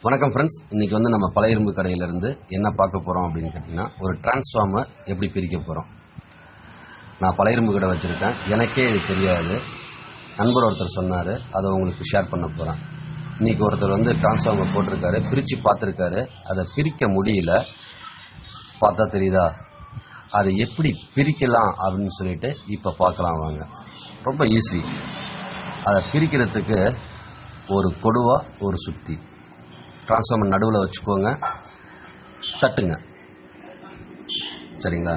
வணக்கம் ஃப்ரெண்ட்ஸ். இன்றைக்கி நம்ம பழைய இரும்பு கடையிலேருந்து என்ன பார்க்க போகிறோம் அப்படின்னு கேட்டிங்கன்னா, ஒரு டிரான்ஸ்ஃபார்மர் எப்படி பிரிக்க போகிறோம். நான் பழைய இரும்பு கடை வச்சுருக்கேன், எனக்கே இது தெரியாது. நண்பர் ஒருத்தர் சொன்னார், அதை உங்களுக்கு ஷேர் பண்ண போகிறேன். இன்றைக்கி ஒருத்தர் டிரான்ஸ்ஃபார்மர் போட்டிருக்காரு, பிரித்து பார்த்துருக்காரு. அதை பிரிக்க முடியல. பார்த்தா தெரியுதா, அதை எப்படி பிரிக்கலாம் அப்படின்னு சொல்லிட்டு இப்போ பார்க்கலாம் வாங்க. ரொம்ப ஈஸி. அதை பிரிக்கிறதுக்கு ஒரு கொடுவா, ஒரு சுத்தி, டிரான்ஸ்ஃபார்மர் நடுவில் வச்சுக்கோங்க, தட்டுங்க. சரிங்களா?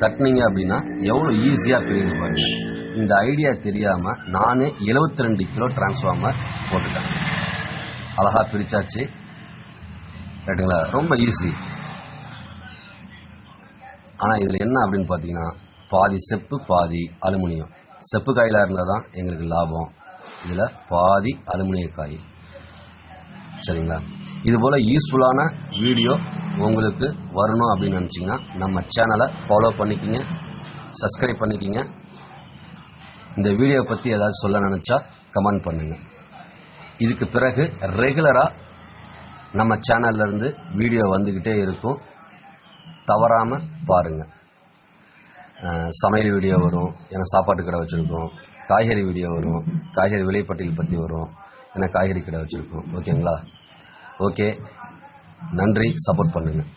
தட்டுனீங்க அப்படின்னா எவ்வளோ ஈஸியாக பிரியுது பாருங்கள். இந்த ஐடியா தெரியாமல் நான் 72 கிலோ டிரான்ஸ்ஃபார்மர் போட்டுட்டேன். அழகாக பிரித்தாச்சு. ரைட்டுங்களா? ரொம்ப ஈஸி. ஆனால் இதில் என்ன அப்படின்னு பார்த்தீங்கன்னா, பாதி செப்பு பாதி அலுமினியம். செப்பு காயிலாக இருந்தால் தான் எங்களுக்கு லாபம். இதில் பாதி அலுமினிய காய். சரிங்களா? இதுபோல் யூஸ்ஃபுல்லான வீடியோ உங்களுக்கு வரணும் அப்படின்னு நினச்சிங்கன்னா நம்ம சேனலை ஃபாலோ பண்ணிக்கிங்க, சப்ஸ்கிரைப் பண்ணிக்கிங்க. இந்த வீடியோ பற்றி ஏதாவது சொல்ல நினச்சா கமெண்ட் பண்ணுங்கள். இதுக்கு பிறகு ரெகுலராக நம்ம சேனல்லேருந்து வீடியோ வந்துக்கிட்டே இருக்கும். தவறாமல் பாருங்கள். சமையல் வீடியோ வரும், ஏன்னா சாப்பாட்டு கடை வச்சுருக்கோம். காய்கறி வீடியோ வரும், காய்கறி விலைப்பட்டியல் பற்றி வரும், ஏன்னா காய்கறி கடை வச்சுருக்கோம். ஓகேங்களா? ஓகே, நன்றி. சப்போர்ட் பண்ணுங்கள்.